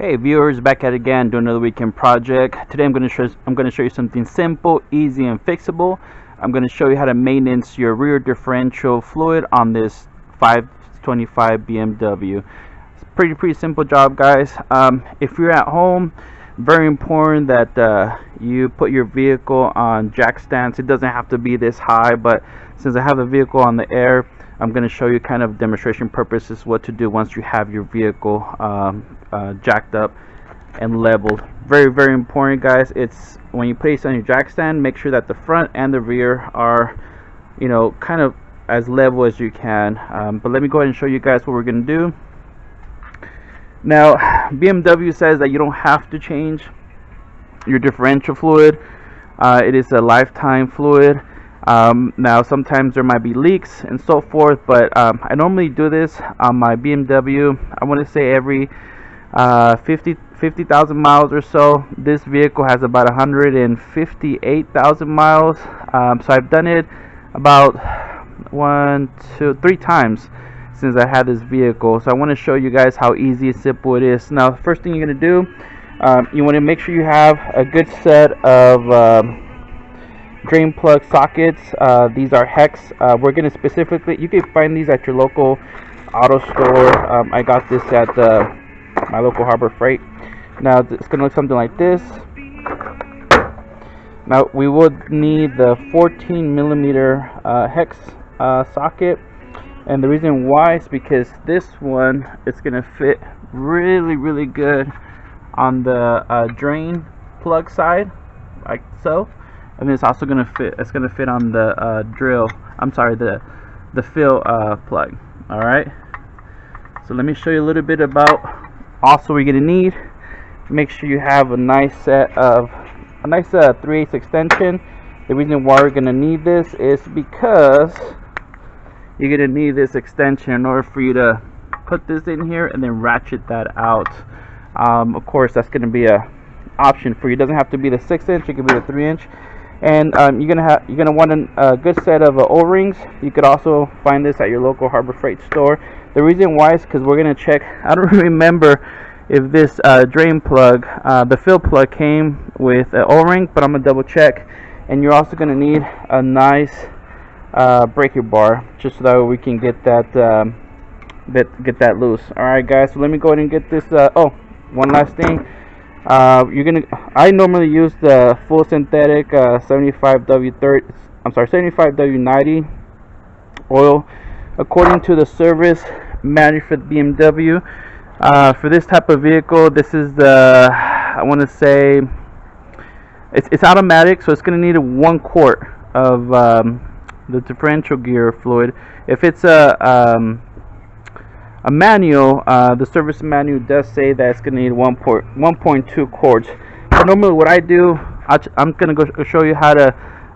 Hey viewers, back at it again doing another weekend project. Today I'm going to show you something simple, easy, and fixable. I'm going to show you how to maintenance your rear differential fluid on this 525 BMW. It's a pretty simple job, guys. If you're at home, very important that you put your vehicle on jack stands. It doesn't have to be this high, but since I have the vehicle on the air, I'm going to show you kind of demonstration purposes what to do once you have your vehicle jacked up and leveled. Very important, guys. It's when you place on your jack stand, make sure that the front and the rear are, kind of as level as you can. But let me go ahead and show you guys what we're going to do. Now, BMW says that you don't have to change your differential fluid. It is a lifetime fluid. Now sometimes there might be leaks and so forth, but I normally do this on my BMW. I want to say every 50,000 miles or so. This vehicle has about 158,000 miles, so I've done it about 3 times since I had this vehicle. So I want to show you guys how easy and simple it is. Now, the first thing you're going to do, you want to make sure you have a good set of drain plug sockets. These are hex. We're going to specifically, you can find these at your local auto store. I got this at my local Harbor Freight. Now it's going to look something like this. Now we would need the 14 millimeter hex socket, and the reason why is because this one is going to fit really good on the drain plug side, like so. And it's also going to fit. It's going to fit on the the fill plug. All right. So let me show you a little bit about also we're going to need. Make sure you have a nice set of 3/8 extension. The reason why we're going to need this is because you're going to need this extension in order for you to put this in here and then ratchet that out. Of course, that's going to be a option for you. It doesn't have to be the 6-inch. It could be the 3-inch. And you're gonna want a good set of O-rings. You could also find this at your local Harbor Freight store. The reason why is because we're gonna check. I don't remember if this drain plug, the fill plug, came with an O-ring, but I'm gonna double check. And you're also gonna need a nice breaker bar, just so that we can get that loose. All right, guys. So let me go ahead and get this. One last thing. I normally use the full synthetic 75W90 oil, according to the service manual for the BMW. For this type of vehicle, this is the, I want to say, it's automatic, so it's going to need 1 quart of the differential gear fluid. If it's a manual, the service manual does say that it's going to need 1.2 quarts. But normally what I do, I'm going to go show you how to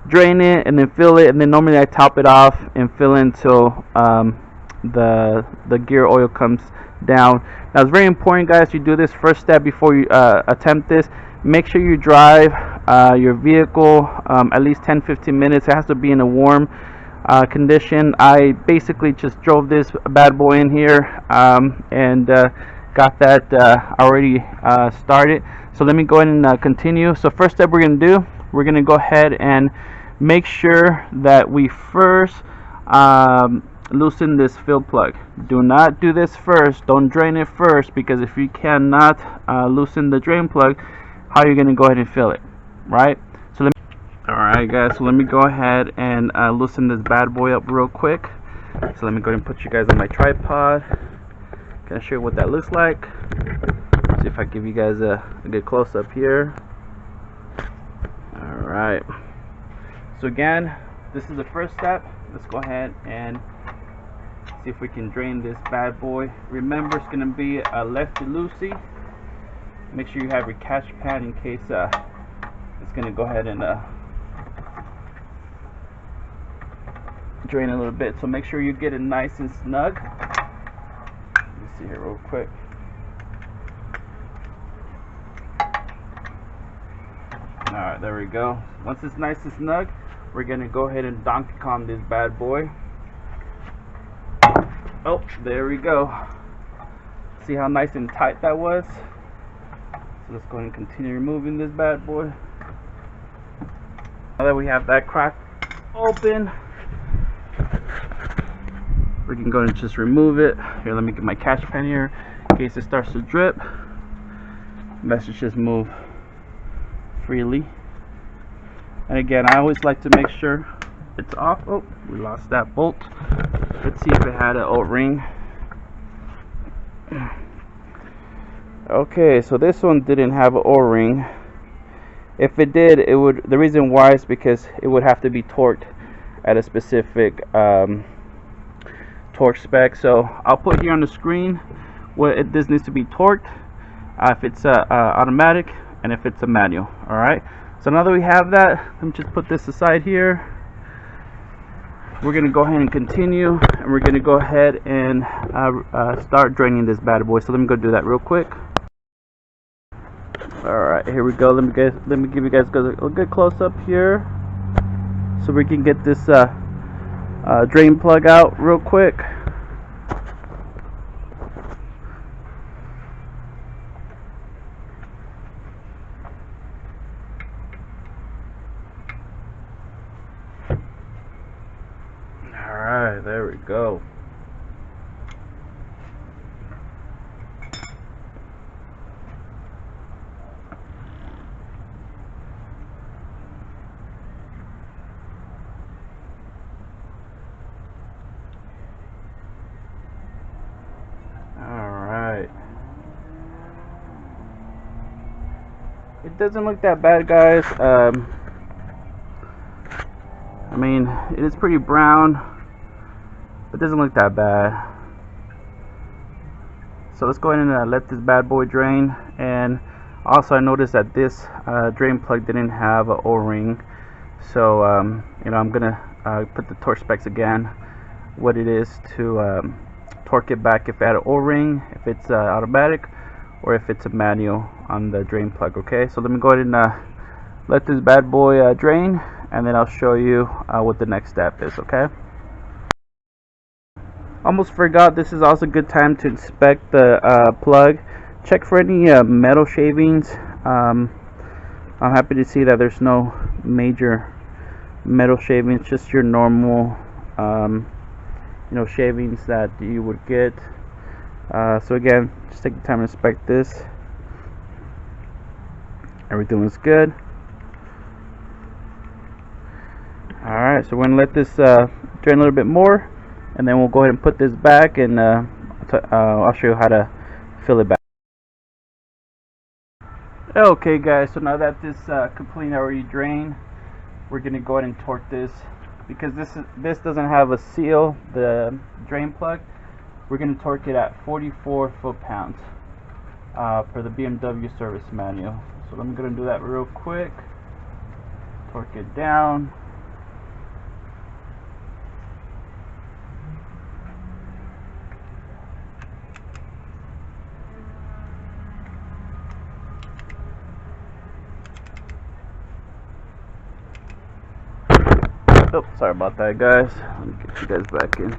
drain it and then fill it, and then normally I top it off and fill it until the gear oil comes down. Now it's very important, guys, you do this first step before you attempt this. Make sure you drive your vehicle at least 10-15 minutes. It has to be in a warm condition. I basically just drove this bad boy in here and got that already started. So let me go ahead and continue. So first step we're going to do, we're going to go ahead and make sure that we first loosen this fill plug. Do not do this first. Don't drain it first, because if you cannot loosen the drain plug, how are you going to go ahead and fill it, right? So alright, guys, so let me go ahead and loosen this bad boy up real quick. So let me go ahead and put you guys on my tripod. Gonna show you what that looks like. See if I give you guys a good close up here. Alright, so again, this is the first step. Let's go ahead and see if we can drain this bad boy. Remember, it's gonna be a lefty-loosey. Make sure you have your catch pad in case it's gonna go ahead and drain a little bit. So make sure you get it nice and snug. Let me see here real quick. Alright, there we go. Once it's nice and snug, we're gonna go ahead and Donkey Kong this bad boy. Oh, there we go. See how nice and tight that was? So let's go ahead and continue removing this bad boy. Now that we have that crack open, we can go and just remove it. Here, let me get my catch pen here in case it starts to drip. Let's just move freely. And again, I always like to make sure it's off. Oh, we lost that bolt. Let's see if it had an O-ring. Okay, so this one didn't have an O-ring. If it did, it would. The reason why is because it would have to be torqued at a specific torque spec. So I'll put here on the screen what this needs to be torqued, if it's automatic and if it's a manual. All right. So now that we have that, let me just put this aside here. We're gonna go ahead and continue, and we're gonna go ahead and start draining this bad boy. So let me go do that real quick. All right, here we go. Let me give you guys a good close up here, so we can get this drain plug out real quick. Alright, there we go. Alright. It doesn't look that bad, guys. I mean, it is pretty brown. It doesn't look that bad. So let's go ahead and let this bad boy drain. And also I noticed that this drain plug didn't have an O-ring. So you know, I'm gonna put the torque specs again, what it is to torque it back if it had an O-ring, if it's automatic, or if it's a manual on the drain plug. Okay, so let me go ahead and let this bad boy drain, and then I'll show you what the next step is. Okay. Almost forgot, this is also a good time to inspect the plug. Check for any metal shavings. I'm happy to see that there's no major metal shavings, just your normal you know, shavings that you would get. So again, just take the time to inspect this. Everything looks good. Alright, so we're going to let this drain a little bit more, and then we'll go ahead and put this back, and I'll show you how to fill it back. Okay guys, so now that this completely already drained, we're going to go ahead and torque this. Because this doesn't have a seal, the drain plug, we're going to torque it at 44 foot-pounds for the BMW service manual. So I'm going to do that real quick. Torque it down. Oh, sorry about that, guys. Let me get you guys back in.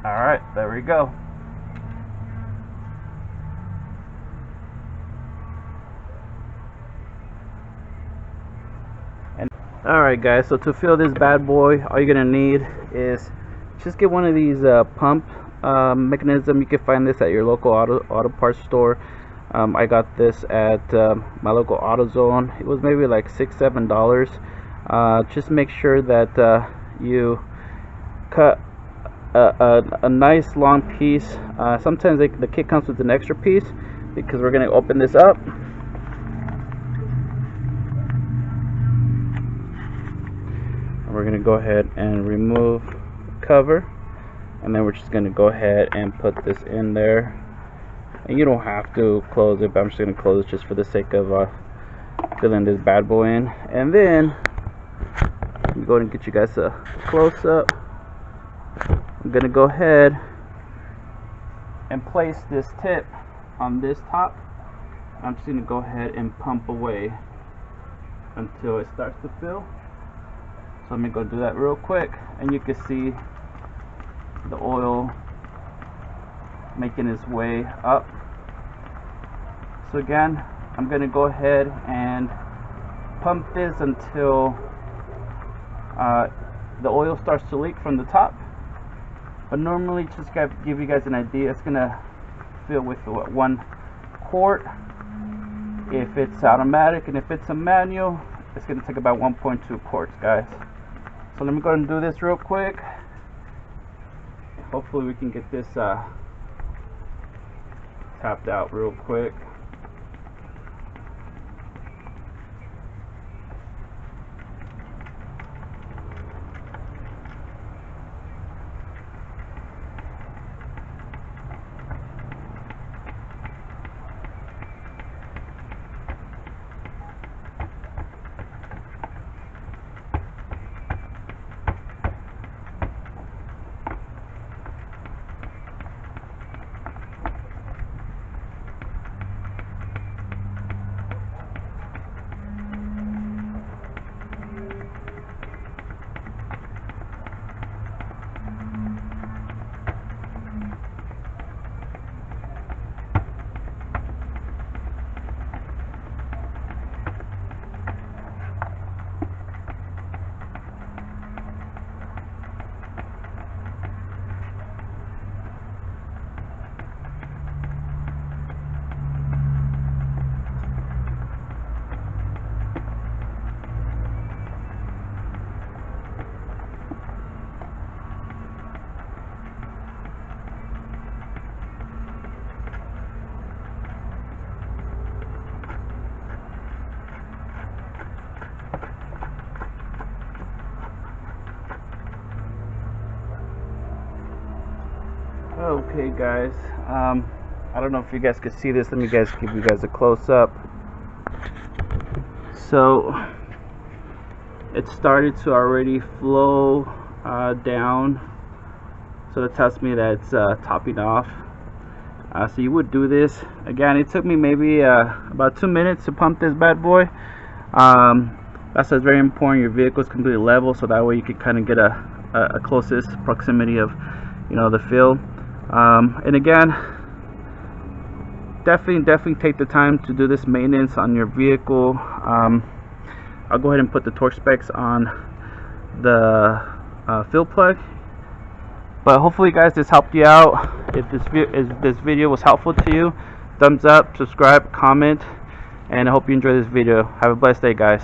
Alright, there we go. Alright guys, so to fill this bad boy, all you're gonna need is just get one of these pump mechanism. You can find this at your local auto parts store. I got this at my local AutoZone. It was maybe like $6-7. Just make sure that you cut a nice long piece. Sometimes the kit comes with an extra piece, because we're going to open this up. And we're going to go ahead and remove the cover, and then we're just going to go ahead and put this in there. And you don't have to close it, but I'm just going to close it just for the sake of filling this bad boy in. And then I'm going to get you guys a close up. I'm going to go ahead and place this tip on this top. I'm just going to go ahead and pump away until it starts to fill. So let me go do that real quick, and you can see the oil making its way up. So again, I'm going to go ahead and pump this until the oil starts to leak from the top. But normally, just to give you guys an idea, it's going to fill with what, 1 quart if it's automatic, and if it's a manual, it's going to take about 1.2 quarts, guys. So let me go ahead and do this real quick. Hopefully we can get this tapped out real quick. Okay guys, I don't know if you guys could see this. Let me give you guys a close-up. So it started to already flow down, so that tells me that it's topping off. So you would do this again. It took me maybe about 2 minutes to pump this bad boy. That's very important. Your vehicle is completely level, so that way you can kind of get a closest proximity of, you know, the fill. And again, definitely take the time to do this maintenance on your vehicle. I'll go ahead and put the torque specs on the fill plug. But hopefully guys, this helped you out. If this video was helpful to you, thumbs up, subscribe, comment, and I hope you enjoy this video. Have a blessed day guys.